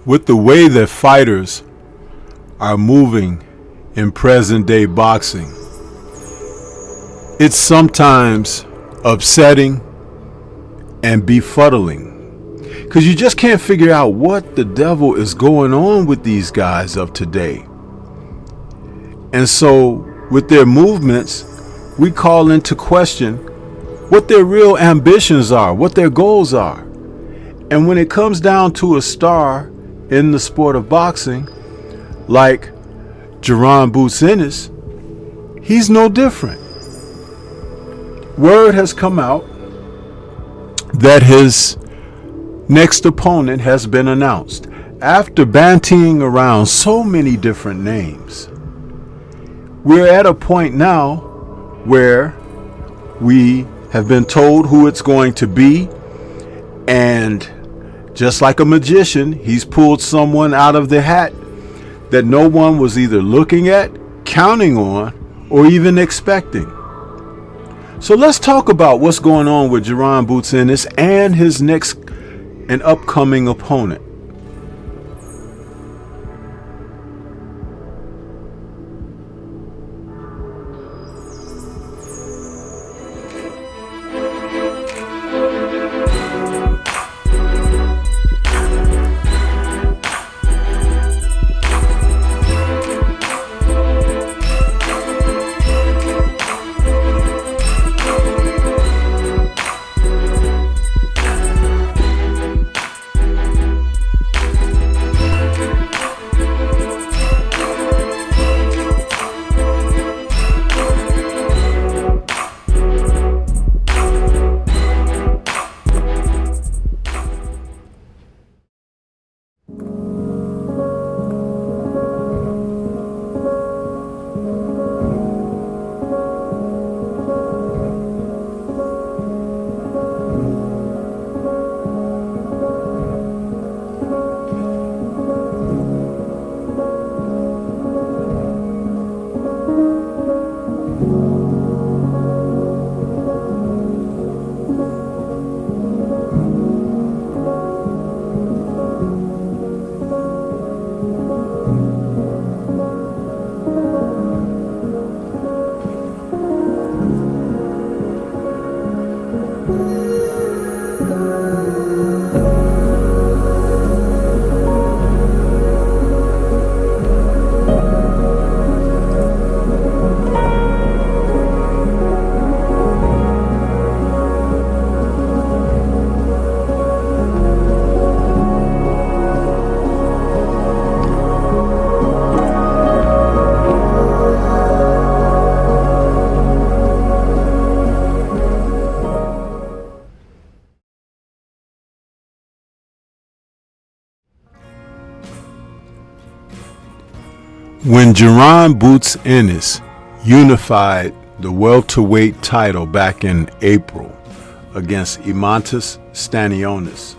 With the way that fighters are moving in present day boxing, it's sometimes upsetting and befuddling, because you just can't figure out what the devil is going on with these guys of today. And so with their movements, we call into question what their real ambitions are, what their goals are. And when it comes down to a star in the sport of boxing, like Jaron Boots Ennis, he's no different. Word has come out that his next opponent has been announced. After bantying around so many different names, we're at a point now where we have been told who it's going to be, and just like a magician, he's pulled someone out of the hat that no one was either looking at, counting on, or even expecting. So let's talk about what's going on with Jaron Boots Ennis and his next and upcoming opponent. When Jaron Boots Ennis unified the welterweight title back in April against Eimantas Stanionis,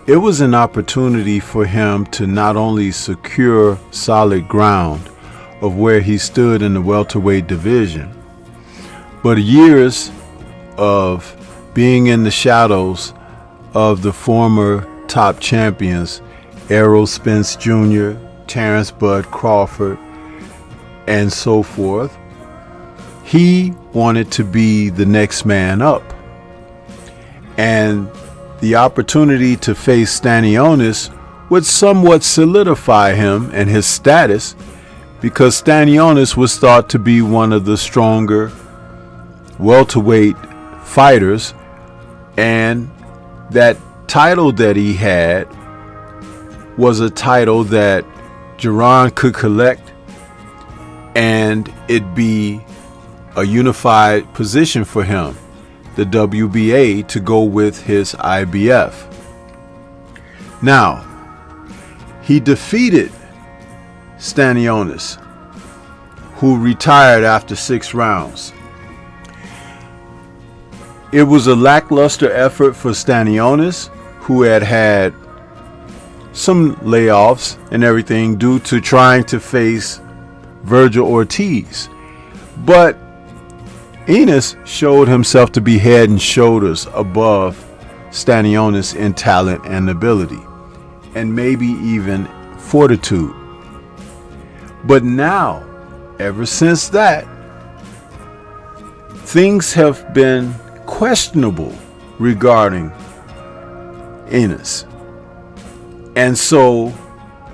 it was an opportunity for him to not only secure solid ground of where he stood in the welterweight division, but years of being in the shadows of the former top champions, Errol Spence Jr., Terrence Bud Crawford, and so forth. He wanted to be the next man up. And the opportunity to face Stanionis would somewhat solidify him and his status, because Stanionis was thought to be one of the stronger welterweight fighters, and that title that he had was a title that Jaron could collect, and it'd be a unified position for him, the WBA, to go with his IBF. Now, he defeated Stanionis, who retired after 6 rounds. It was a lackluster effort for Stanionis, who had some layoffs and everything due to trying to face Virgil Ortiz. But Ennis showed himself to be head and shoulders above Stanionis in talent and ability. and maybe even fortitude. But now, ever since that, things have been questionable regarding Ennis. And so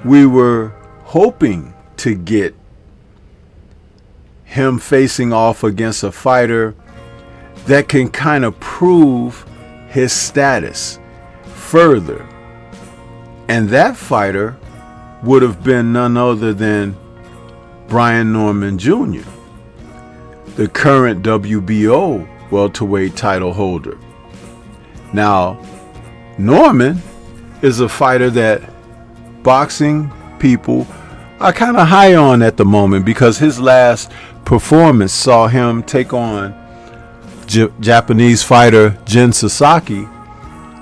we were hoping to get him facing off against a fighter that can kind of prove his status further. And that fighter would have been none other than Brian Norman Jr., the current WBO welterweight title holder. Now, Norman is a fighter that boxing people are kind of high on at the moment, because his last performance saw him take on Japanese fighter Jin Sasaki,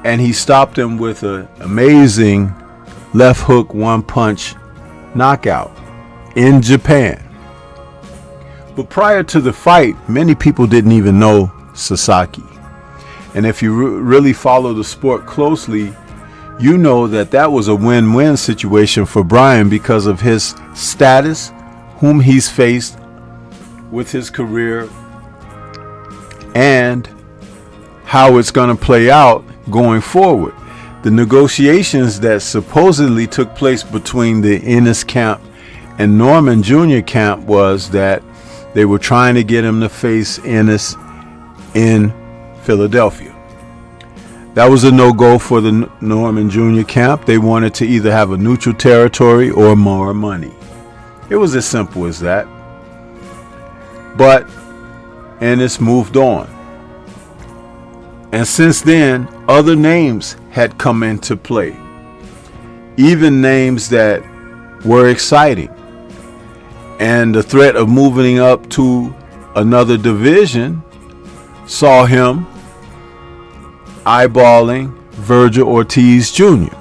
and he stopped him with an amazing left hook one punch knockout in Japan. But prior to the fight, many people didn't even know Sasaki. And if you really follow the sport closely, you know that that was a win-win situation for Brian because of his status, whom he's faced with his career, and how it's going to play out going forward. The negotiations that supposedly took place between the Ennis camp and Norman Jr. camp was that they were trying to get him to face Ennis in Philadelphia. That was a no-go for the Norman Jr. camp. They wanted to either have a neutral territory or more money. It was as simple as that. But Ennis moved on. And since then, other names had come into play. Even names that were exciting. And the threat of moving up to another division saw him eyeballing Virgil Ortiz Jr.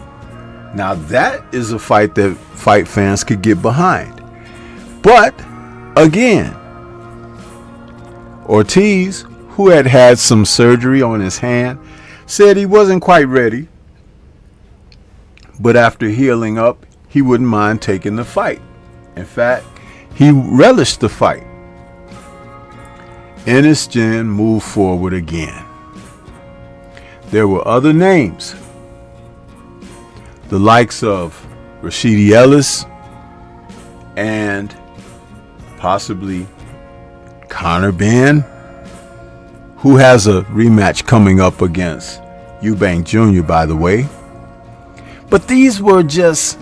Now that is a fight that fight fans could get behind. But again, Ortiz, who had had some surgery on his hand, said he wasn't quite ready. But after healing up, he wouldn't mind taking the fight. In fact, he relished the fight. Ennis Jin moved forward again. There were other names, the likes of Rashidi Ellis and possibly Conor Benn, who has a rematch coming up against Eubank Jr., by the way. But these were just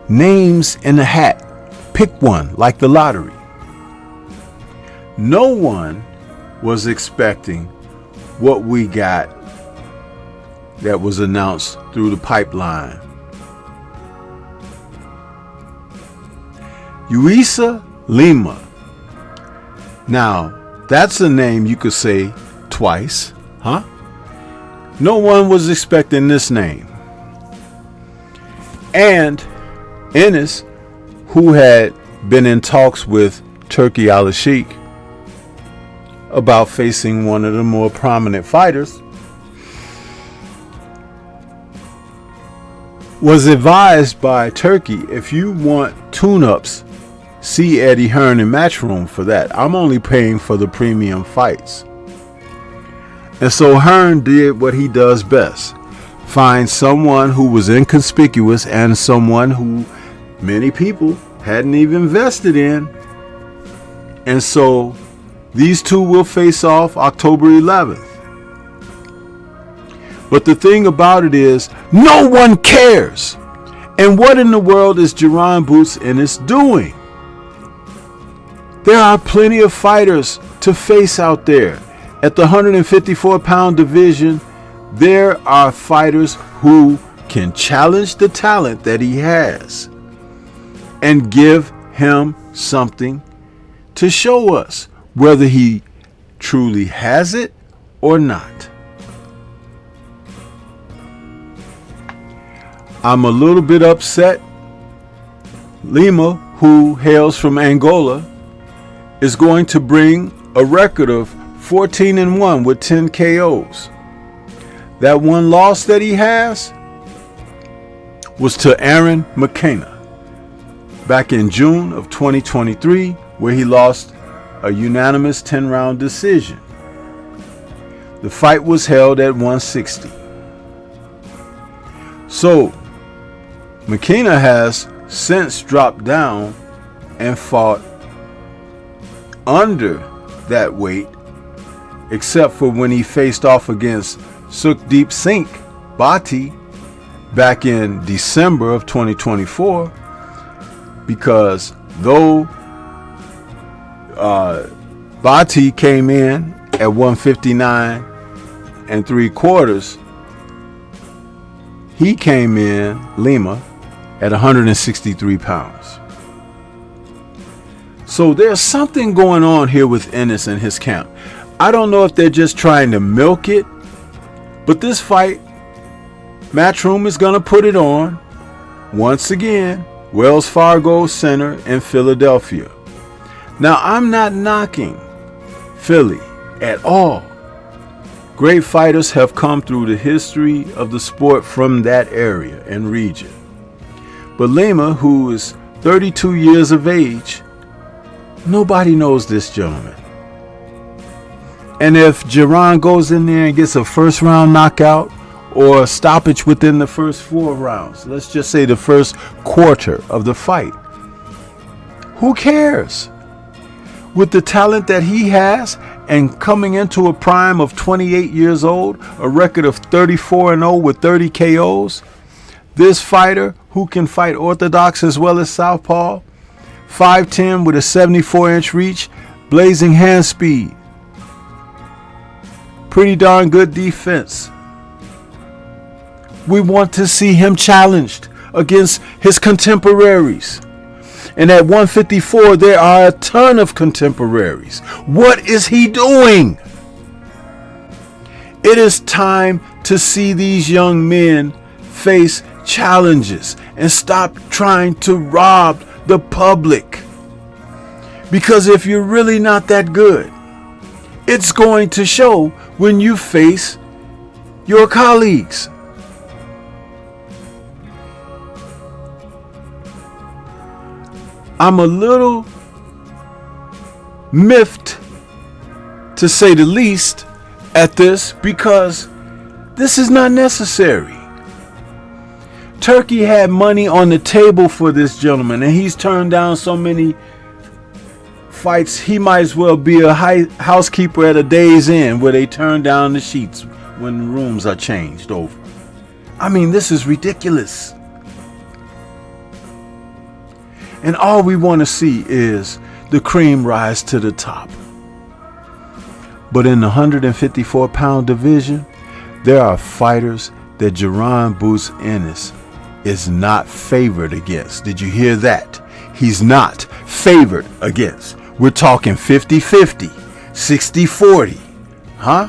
names in a hat. Pick one, like the lottery. No one was expecting what we got that was announced through the pipeline. Yuisa Lima. Now, that's a name you could say twice, huh? No one was expecting this name. And Ennis, who had been in talks with Turki Al-Sheikh about facing one of the more prominent fighters, was advised by Turki, if you want tune-ups, see Eddie Hearn in Matchroom for that. I'm only paying for the premium fights. And so Hearn did what he does best. Find someone who was inconspicuous and someone who many people hadn't even invested in. And so these two will face off October 11th. But the thing about it is, no one cares. And what in the world is Jerron Boots Ennis doing? There are plenty of fighters to face out there. At the 154-pound division, there are fighters who can challenge the talent that he has and give him something to show us whether he truly has it or not. I'm a little bit upset. Lima, who hails from Angola, is going to bring a record of 14-1 with 10 KOs. That one loss that he has was to Aaron McKenna back in June of 2023, where he lost a unanimous 10-round decision. The fight was held at 160. So McKenna has since dropped down and fought under that weight, except for when he faced off against Sukhdeep Singh Bhatti back in December of 2024, because though Bhatti came in at 159 3/4, he came in, Lima, at 163 pounds. So there's something going on here with Ennis and his camp. I don't know if they're just trying to milk it, but this fight, Matchroom is going to put it on once again, Wells Fargo Center in Philadelphia. Now, I'm not knocking Philly at all. Great fighters have come through the history of the sport from that area and region. But Lima, who is 32 years of age, nobody knows this gentleman. And if Jaron goes in there and gets a first round knockout or a stoppage within the first 4 rounds, let's just say the first quarter of the fight, who cares? With the talent that he has and coming into a prime of 28 years old, a record of 34-0 with 30 KOs, this fighter who can fight orthodox as well as southpaw, 5'10" with a 74-inch reach, blazing hand speed, pretty darn good defense. We want to see him challenged against his contemporaries. And at 154, there are a ton of contemporaries. What is he doing? It is time to see these young men face challenges and stop trying to rob the public. Because if you're really not that good, it's going to show when you face your colleagues. I'm a little miffed, to say the least, at this, because this is not necessary. Turkey had money on the table for this gentleman, and he's turned down so many fights, he might as well be a housekeeper at a Days Inn where they turn down the sheets when the rooms are changed over. I mean, this is ridiculous. And all we want to see is the cream rise to the top. But in the 154-pound division, there are fighters that Jaron Boots Ennis is not favored against. Did you hear that? He's not favored against. We're talking 50-50, 60-40. Huh?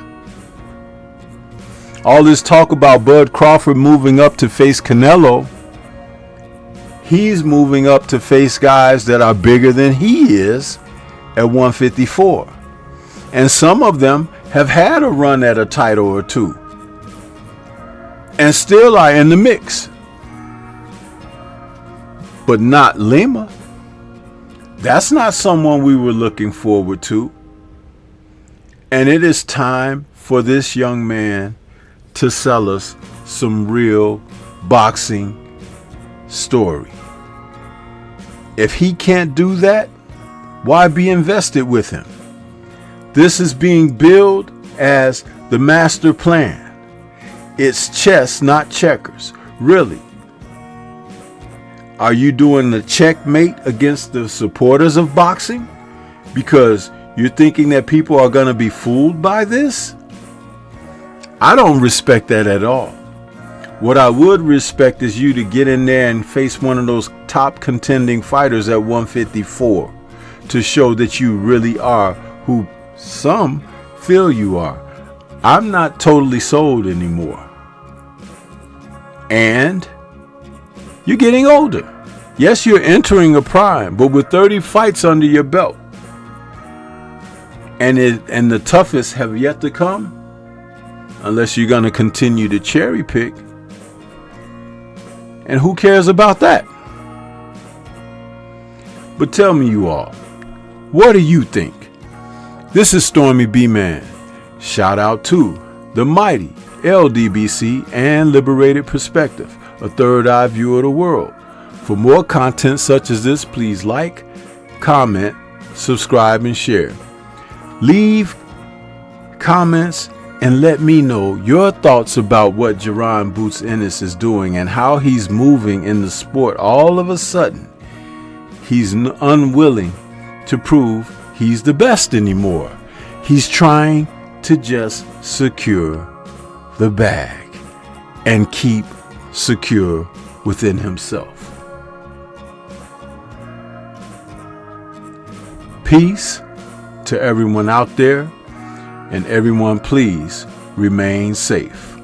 All this talk about Bud Crawford moving up to face Canelo, he's moving up to face guys that are bigger than he is at 154. And some of them have had a run at a title or two and still are in the mix. But not Lima. That's not someone we were looking forward to. And it is time for this young man to sell us some real boxing story. If he can't do that, why be invested with him? This is being billed as the master plan. It's chess, not checkers. Really? Are you doing the checkmate against the supporters of boxing? Because you're thinking that people are going to be fooled by this? I don't respect that at all. What I would respect is you to get in there and face one of those top contending fighters at 154 to show that you really are who some feel you are. I'm not totally sold anymore. And you're getting older. Yes, you're entering a prime, but with 30 fights under your belt, and the toughest have yet to come, unless you're going to continue to cherry pick And who cares about that? But tell me, you all, what do you think? This is Stormy B Man. Shout out to the mighty LDBC and Liberated Perspective, a third eye view of the world. For more content such as this, please like, comment, subscribe, and share. Leave comments and let me know your thoughts about what Jerron Boots Ennis is doing and how he's moving in the sport. All of a sudden, he's unwilling to prove he's the best anymore. He's trying to just secure the bag and keep secure within himself. Peace to everyone out there, and everyone please remain safe.